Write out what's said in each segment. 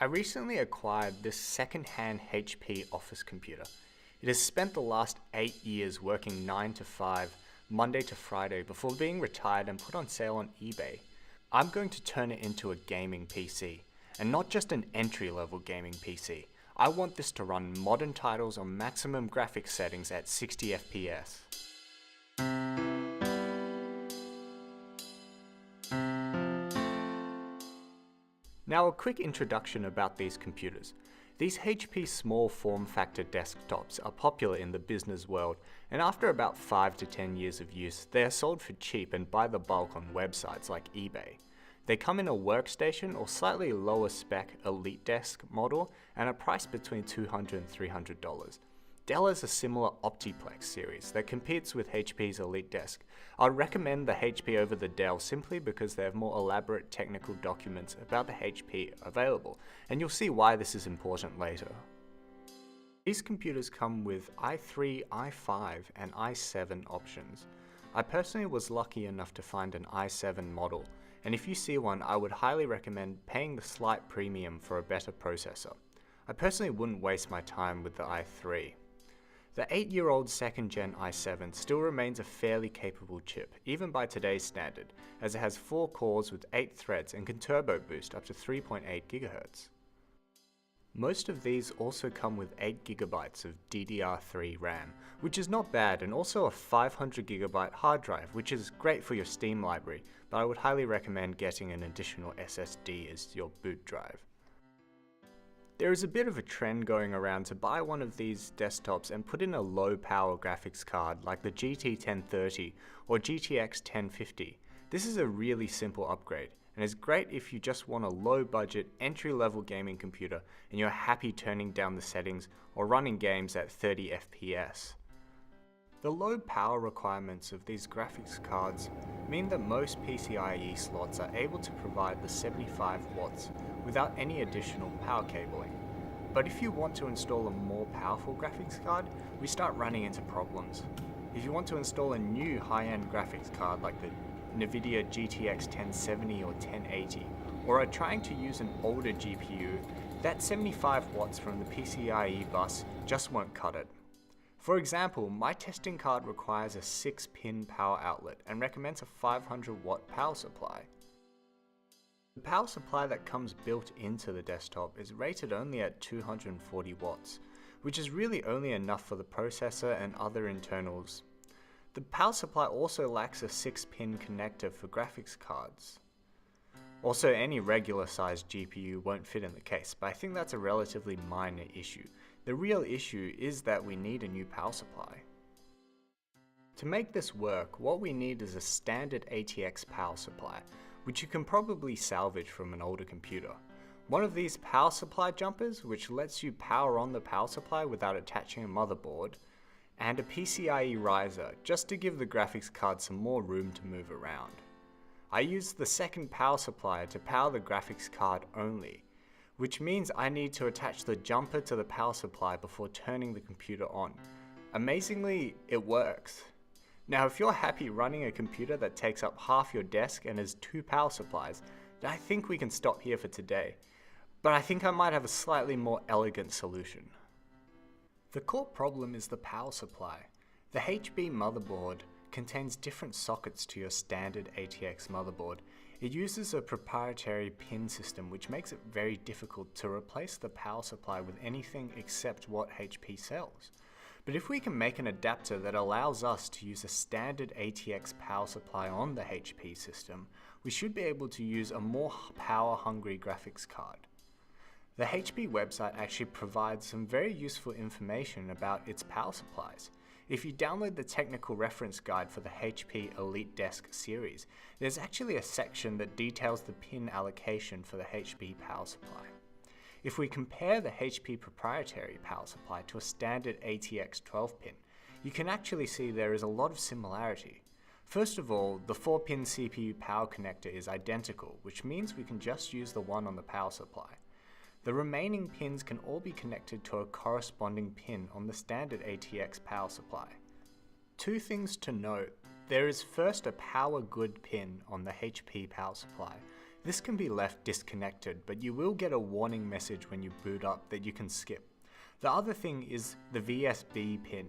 I recently acquired this second-hand HP office computer. It has spent the last 8 years working 9 to 5, Monday to Friday, before being retired and put on sale on eBay. I'm going to turn it into a gaming PC, and not just an entry-level gaming PC. I want this to run modern titles on maximum graphics settings at 60 FPS. Now, a quick introduction about these computers. These HP small form factor desktops are popular in the business world, and after about 5 to 10 years of use, they are sold for cheap and by the bulk on websites like eBay. They come in a workstation or slightly lower spec EliteDesk model and are priced between $200 and $300. Dell has a similar optiplex series that competes with HP's EliteDesk. I'd recommend the HP over the Dell simply because they have more elaborate technical documents about the HP available, and you'll see why this is important later. These computers come with i3, i5 and i7 options. I personally was lucky enough to find an i7 model, and if you see one, I would highly recommend paying the slight premium for a better processor. I personally wouldn't waste my time with the i3. The 8-year-old second-gen i7 still remains a fairly capable chip, even by today's standard, as it has 4 cores with 8 threads and can turbo boost up to 3.8 GHz. Most of these also come with 8 GB of DDR3 RAM, which is not bad, and also a 500 GB hard drive, which is great for your Steam library, but I would highly recommend getting an additional SSD as your boot drive. There is a bit of a trend going around to buy one of these desktops and put in a low power graphics card like the GT 1030 or GTX 1050. This is a really simple upgrade and is great if you just want a low budget entry level gaming computer and you're happy turning down the settings or running games at 30 FPS. The low power requirements of these graphics cards mean that most PCIe slots are able to provide the 75 watts without any additional power cabling. But if you want to install a more powerful graphics card, we start running into problems. If you want to install a new high-end graphics card like the NVIDIA GTX 1070 or 1080, or are trying to use an older GPU, that 75 watts from the PCIe bus just won't cut it. For example, my testing card requires a 6-pin power outlet and recommends a 500 watt power supply. The power supply that comes built into the desktop is rated only at 240 watts, which is really only enough for the processor and other internals. The power supply also lacks a 6-pin connector for graphics cards. Also, any regular sized GPU won't fit in the case, but I think that's a relatively minor issue. The real issue is that we need a new power supply. To make this work, what we need is a standard ATX power supply, which you can probably salvage from an older computer. One of these power supply jumpers, which lets you power on the power supply without attaching a motherboard, and a PCIe riser, just to give the graphics card some more room to move around. I used the second power supply to power the graphics card only, which means I need to attach the jumper to the power supply before turning the computer on. Amazingly, it works. Now, if you're happy running a computer that takes up half your desk and has 2 power supplies, then I think we can stop here for today. But I think I might have a slightly more elegant solution. The core problem is the power supply. The HP motherboard contains different sockets to your standard ATX motherboard. It uses a proprietary pin system which makes it very difficult to replace the power supply with anything except what HP sells. But if we can make an adapter that allows us to use a standard ATX power supply on the HP system, we should be able to use a more power-hungry graphics card. The HP website actually provides some very useful information about its power supplies. If you download the technical reference guide for the HP EliteDesk series, there's actually a section that details the pin allocation for the HP power supply. If we compare the HP proprietary power supply to a standard ATX 12-pin, you can actually see there is a lot of similarity. First of all, the 4-pin CPU power connector is identical, which means we can just use the one on the power supply. The remaining pins can all be connected to a corresponding pin on the standard ATX power supply. 2 things to note. There is first a power good pin on the HP power supply. This can be left disconnected, but you will get a warning message when you boot up that you can skip. The other thing is the VSB pin.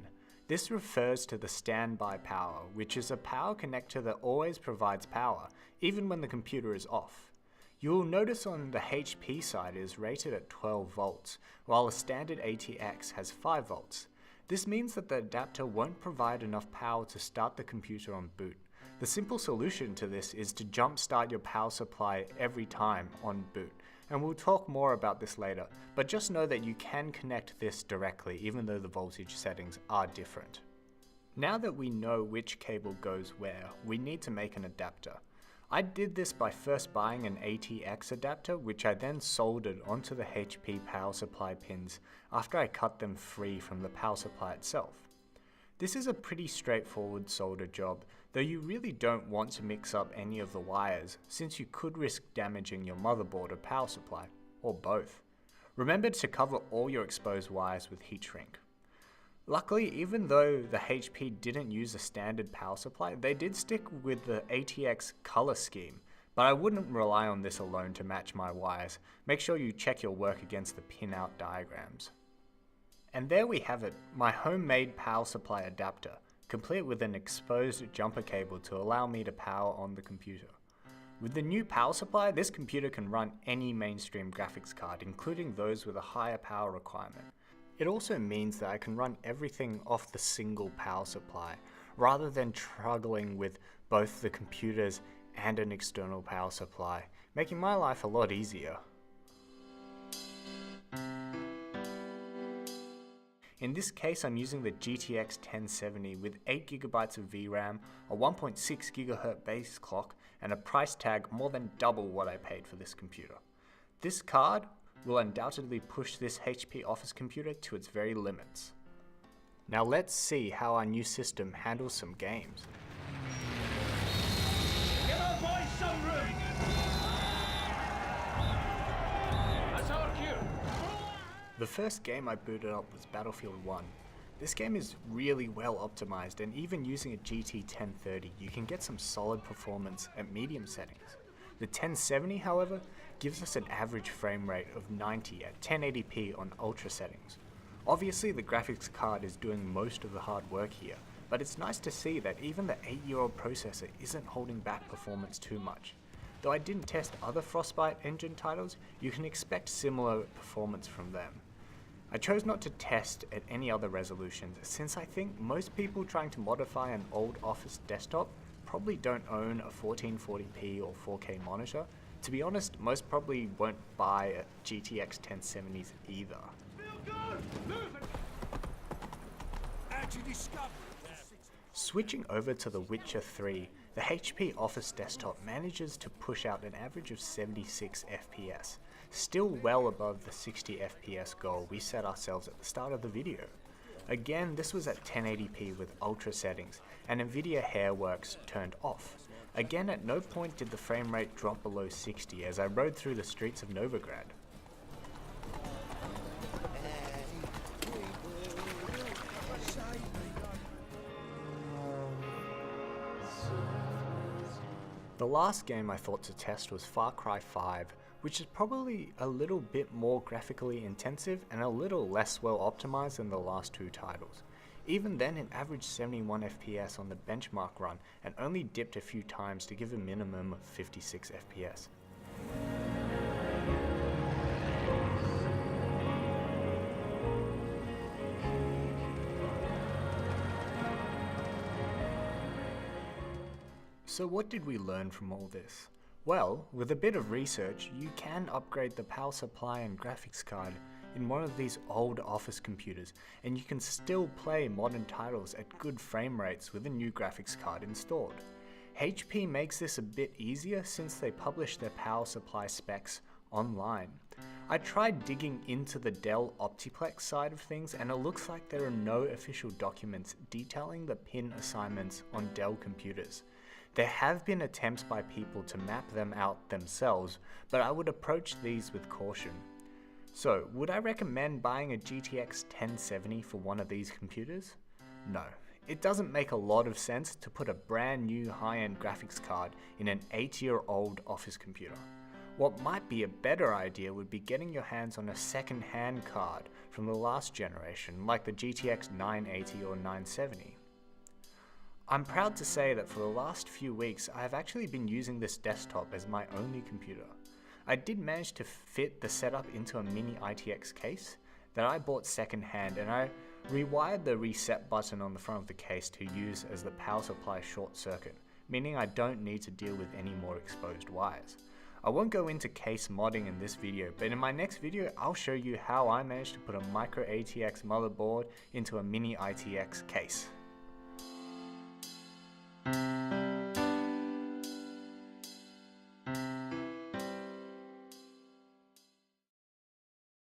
This refers to the standby power, which is a power connector that always provides power, even when the computer is off. You will notice on the HP side it is rated at 12 volts, while a standard ATX has 5 volts. This means that the adapter won't provide enough power to start the computer on boot. The simple solution to this is to jump start your power supply every time on boot, and we'll talk more about this later, but just know that you can connect this directly even though the voltage settings are different. Now that we know which cable goes where, we need to make an adapter. I did this by first buying an ATX adapter, which I then soldered onto the HP power supply pins after I cut them free from the power supply itself. This is a pretty straightforward solder job, though you really don't want to mix up any of the wires since you could risk damaging your motherboard or power supply, or both. Remember to cover all your exposed wires with heat shrink. Luckily, even though the HP didn't use a standard power supply, they did stick with the ATX color scheme, but I wouldn't rely on this alone to match my wires. Make sure you check your work against the pinout diagrams. And there we have it, my homemade power supply adapter, complete with an exposed jumper cable to allow me to power on the computer. With the new power supply, this computer can run any mainstream graphics card, including those with a higher power requirement. It also means that I can run everything off the single power supply, rather than struggling with both the computers and an external power supply, making my life a lot easier. In this case, I'm using the GTX 1070 with 8GB of VRAM, a 1.6 GHz base clock, and a price tag more than double what I paid for this computer. This card will undoubtedly push this HP office computer to its very limits. Now let's see how our new system handles some games. Give our boys some room! That's our cue! The first game I booted up was Battlefield 1. This game is really well optimized, and even using a GT 1030 you can get some solid performance at medium settings. The 1070, however, gives us an average frame rate of 90 at 1080p on ultra settings. Obviously the graphics card is doing most of the hard work here, but it's nice to see that even the 8-year-old processor isn't holding back performance too much. Though I didn't test other Frostbite engine titles, you can expect similar performance from them. I chose not to test at any other resolutions, since I think most people trying to modify an old Office desktop probably don't own a 1440p or 4K monitor. To be honest, most probably won't buy a GTX 1070s either. Switching over to The Witcher 3, the HP Office desktop manages to push out an average of 76 FPS, still well above the 60 FPS goal we set ourselves at the start of the video. Again, this was at 1080p with ultra settings, and Nvidia Hairworks turned off. Again, at no point did the frame rate drop below 60 as I rode through the streets of Novigrad. The last game I thought to test was Far Cry 5, which is probably a little bit more graphically intensive and a little less well optimized than the last two titles. Even then, it averaged 71 FPS on the benchmark run and only dipped a few times to give a minimum of 56 FPS. So what did we learn from all this? Well, with a bit of research, you can upgrade the power supply and graphics card in one of these old office computers, and you can still play modern titles at good frame rates with a new graphics card installed. HP makes this a bit easier since they publish their power supply specs online. I tried digging into the Dell optiplex side of things, and it looks like there are no official documents detailing the pin assignments on Dell computers. There have been attempts by people to map them out themselves, but I would approach these with caution. So, would I recommend buying a GTX 1070 for one of these computers? No. It doesn't make a lot of sense to put a brand new high-end graphics card in an 8-year-old office computer. What might be a better idea would be getting your hands on a second-hand card from the last generation, like the GTX 980 or 970. I'm proud to say that for the last few weeks, I have actually been using this desktop as my only computer. I did manage to fit the setup into a mini ITX case that I bought second-hand, and I rewired the reset button on the front of the case to use as the power supply short circuit, meaning I don't need to deal with any more exposed wires. I won't go into case modding in this video, but in my next video I'll show you how I managed to put a micro ATX motherboard into a mini ITX case.